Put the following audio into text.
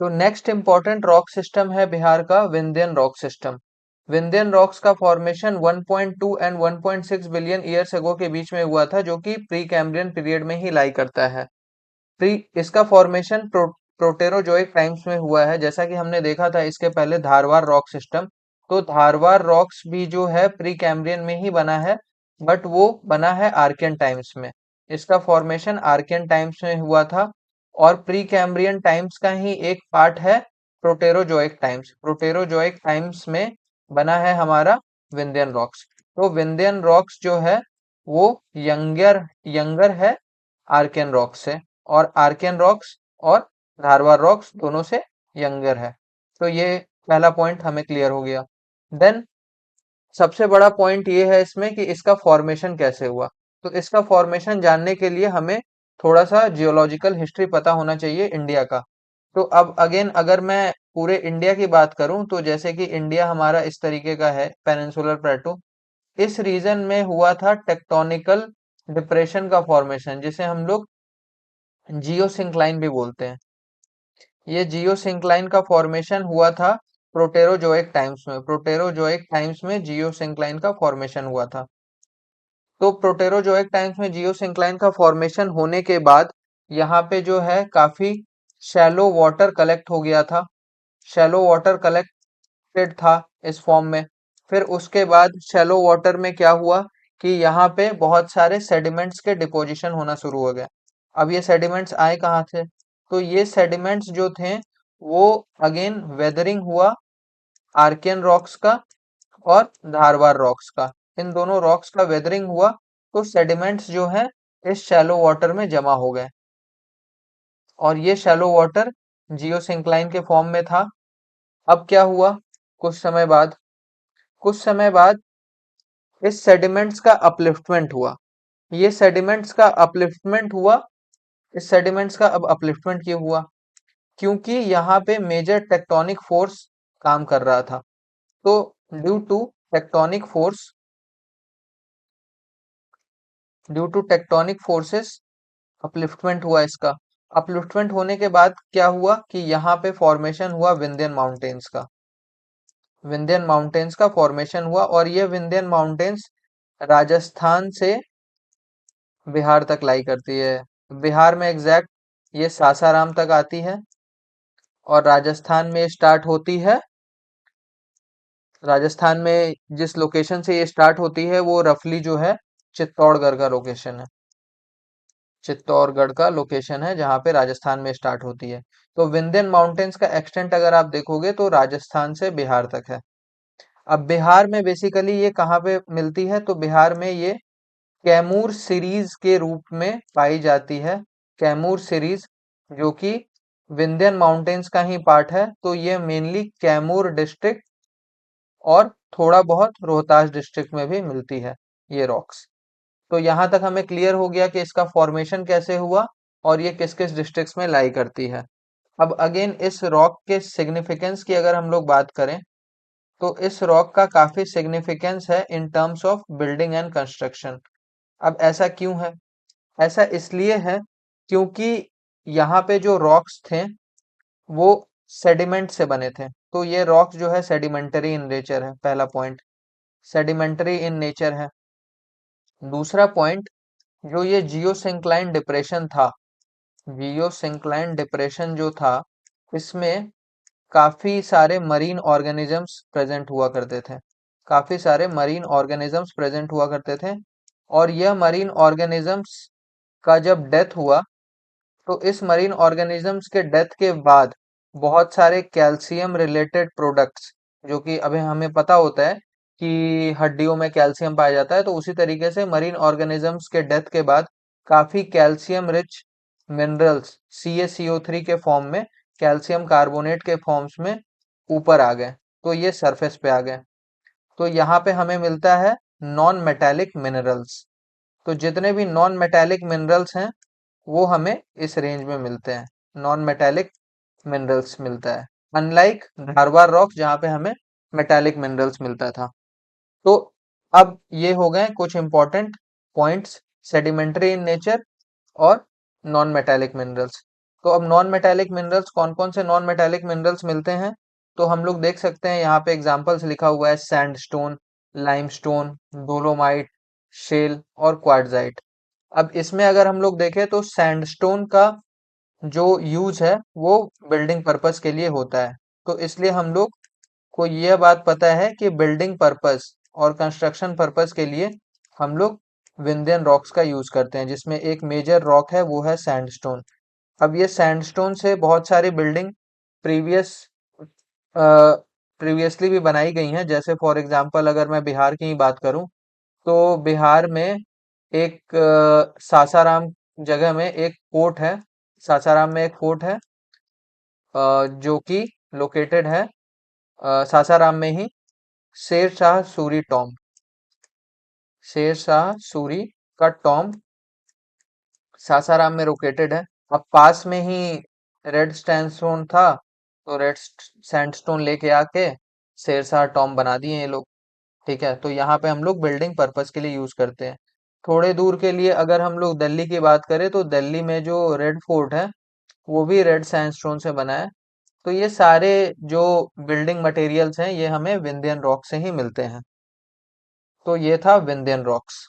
तो next important rock system है बिहार का Vindhyan rock system. Vindhyan rocks का formation 1.2 and 1.6 billion years ago के बीच में हुआ था, जो कि प्री कैम्ब्रियन पीरियड में ही लाई करता है। प्री इसका फॉर्मेशन प्रोटेरोजोइक टाइम्स में हुआ है, जैसा कि हमने देखा था इसके पहले धारवाड़ रॉक सिस्टम। तो धारवाड़ रॉक्स भी जो है प्री कैम्ब्रियन में ही बना है, बट वो बना है आर्कियन टाइम्स में। इसका फॉर्मेशन आर्कियन टाइम्स में हुआ था और प्री कैम्ब्रियन टाइम्स का ही एक पार्ट है प्रोटेरोजोइक टाइम्स। प्रोटेरोजोइक टाइम्स में बना है हमारा विंध्यन रॉक्स। तो विंध्यन रॉक्स जो है वो यंगर यंगर है आर्कियन रॉक्स से, और आर्कियन रॉक्स और धारवाड़ रॉक्स दोनों से यंगर है। तो ये पहला पॉइंट हमें क्लियर हो गया। देन सबसे बड़ा पॉइंट ये है इसमें कि इसका फॉर्मेशन कैसे हुआ। तो इसका फॉर्मेशन जानने के लिए हमें थोड़ा सा जियोलॉजिकल हिस्ट्री पता होना चाहिए इंडिया का। तो अब अगेन अगर मैं पूरे इंडिया की बात करूं, तो जैसे कि इंडिया हमारा इस तरीके का है, पेनिनसुलर प्लेटो। इस रीजन में हुआ था टेक्टोनिकल डिप्रेशन का फॉर्मेशन, जिसे हम लोग जियोसिंक्लाइन भी बोलते हैं। ये जियोसिंक्लाइन का फॉर्मेशन हुआ था प्रोटेरोजोइक टाइम्स में। प्रोटेरोजोइक टाइम्स में जियोसिंक्लाइन का फॉर्मेशन हुआ था। तो प्रोटेरोजोइक टाइम्स में जियोसिंक्लाइन का फॉर्मेशन होने के बाद यहाँ पे जो है काफी शैलो वाटर कलेक्ट हो गया था। शैलो वाटर कलेक्टेड था इस फॉर्म में। फिर उसके बाद शैलो वाटर में क्या हुआ कि यहाँ पे बहुत सारे सेडिमेंट्स के डिपोजिशन होना शुरू हो गए। अब ये सेडिमेंट्स आए कहाँ से? तो ये सेडिमेंट्स जो थे वो अगेन वेदरिंग हुआ आर्कियन रॉक्स का और धारवाड़ रॉक्स का। इन दोनों रॉक्स का वेदरिंग हुआ तो सेडिमेंट्स जो है इस शैलो वाटर में जमा हो गए, और ये शैलो वाटर जियोसिंक्लाइन के फॉर्म में था। अब क्या हुआ, कुछ समय बाद इस सेडिमेंट्स का अपलिफ्टमेंट हुआ। ये सेडिमेंट्स का अपलिफ्टमेंट हुआ इस सेडिमेंट्स का अब अपलिफ्टमेंट क्यों हुआ? क्योंकि यहाँ पे मेजर टेक्टोनिक फोर्स काम कर रहा था। तो due to tectonic force due to tectonic forces upliftment हुआ इसका। अपलिफ्टमेंट होने के बाद क्या हुआ कि यहाँ पे फॉर्मेशन हुआ विंध्यन माउंटेन्स का। विंध्यन माउंटेन्स का फॉर्मेशन हुआ, और ये विंध्यन माउंटेन्स राजस्थान से बिहार तक लाई करती है। बिहार में एग्जैक्ट ये सासाराम तक आती है, और राजस्थान में जिस लोकेशन से ये स्टार्ट होती है वो रफली जो है चित्तौड़गढ़ का लोकेशन है। चित्तौड़गढ़ का लोकेशन है जहाँ पे राजस्थान में स्टार्ट होती है। तो विंध्यन माउंटेन्स का एक्सटेंट अगर आप देखोगे तो राजस्थान से बिहार तक है। अब बिहार में बेसिकली ये कहाँ पे मिलती है? तो बिहार में ये कैमूर सीरीज के रूप में पाई जाती है। कैमूर सीरीज जो कि विंध्यन माउंटेन्स का ही पार्ट है। तो ये मेनली कैमूर डिस्ट्रिक्ट और थोड़ा बहुत रोहतास डिस्ट्रिक्ट में भी मिलती है ये रॉक्स। तो यहाँ तक हमें क्लियर हो गया कि इसका फॉर्मेशन कैसे हुआ और ये किस किस डिस्ट्रिक्ट्स में लाई करती है। अब अगेन इस रॉक के सिग्निफिकेंस की अगर हम लोग बात करें, तो इस रॉक का काफी सिग्निफिकेंस है in terms of building and construction. अब ऐसा क्यों है? ऐसा इसलिए है क्योंकि यहाँ पे जो रॉक्स थे वो सेडिमेंट से बने थे। तो ये रॉक्स जो है सेडिमेंटरी इन नेचर है, पहला पॉइंट, सेडिमेंटरी इन नेचर है। दूसरा पॉइंट, जो ये जियोसिंक्लाइन डिप्रेशन था, जियोसिंक्लाइन डिप्रेशन जो था, इसमें काफी सारे मरीन ऑर्गेनिजम्स प्रेजेंट हुआ करते थे। काफी सारे मरीन ऑर्गेनिजम्स प्रेजेंट हुआ करते थे, और यह मरीन ऑर्गेनिजम्स का जब डेथ हुआ, तो इस मरीन ऑर्गेनिजम्स के डेथ के बाद बहुत सारे कैल्शियम रिलेटेड प्रोडक्ट्स, जो कि अभी हमें पता होता है कि हड्डियों में कैल्शियम पाया जाता है, तो उसी तरीके से मरीन ऑर्गेनिजम्स के डेथ के बाद काफी कैल्शियम रिच मिनरल्स CaCO3 के फॉर्म में, कैल्शियम कार्बोनेट के फॉर्म्स में ऊपर आ गए। तो ये सरफेस पे आ गए। तो यहाँ पे हमें मिलता है नॉन मेटेलिक मिनरल्स। तो जितने भी नॉन मेटेलिक मिनरल्स हैं वो हमें इस रेंज में मिलते हैं। नॉन मेटेलिक मिनरल्स मिलता है, अनलाइक धारवाड़ रॉक जहाँ पे हमें मेटेलिक मिनरल्स मिलता था। तो अब ये हो गए कुछ important points, sedimentary in nature और नॉन मेटेलिक मिनरल्स। तो अब नॉन मेटेलिक मिनरल्स, कौन कौन से नॉन मेटेलिक मिनरल्स मिलते हैं? तो हम लोग देख सकते हैं यहाँ पे एग्जांपल्स लिखा हुआ है, सैंडस्टोन, लाइमस्टोन, डोलोमाइट, शेल और क्वार्ट्जाइट। अब इसमें अगर हम लोग देखें तो सैंडस्टोन का जो यूज है वो बिल्डिंग पर्पस के लिए होता है। तो इसलिए हम लोग को यह बात पता है कि बिल्डिंग पर्पस और कंस्ट्रक्शन पर्पस के लिए हम लोग विंध्यन रॉक्स का यूज करते हैं, जिसमें एक मेजर रॉक है वो है सैंडस्टोन। अब ये सैंडस्टोन से बहुत सारी बिल्डिंग प्रीवियस प्रीवियसली भी बनाई गई हैं। जैसे फॉर एग्जांपल अगर मैं बिहार की ही बात करूं, तो बिहार में एक सासाराम जगह में एक फोर्ट है। सासाराम में एक फोर्ट है जो कि लोकेटेड है सासाराम में ही, शेर शाह सूरी टॉम्ब। शेर शाह सूरी का टॉम्ब सासाराम में लोकेटेड है। अब पास में ही रेड सैंडस्टोन था, तो रेड सैंडस्टोन लेके आके शेरशाह टॉम्ब बना दिए ये लोग। ठीक है, तो यहाँ पे हम लोग बिल्डिंग पर्पस के लिए यूज करते हैं। थोड़े दूर के लिए अगर हम लोग दिल्ली की बात करें, तो दिल्ली में जो रेड फोर्ट है वो भी रेड सैंडस्टोन से बना है। तो ये सारे जो बिल्डिंग मटेरियल्स हैं ये हमें विंध्यन रॉक से ही मिलते हैं। तो ये था विंध्यन रॉक्स।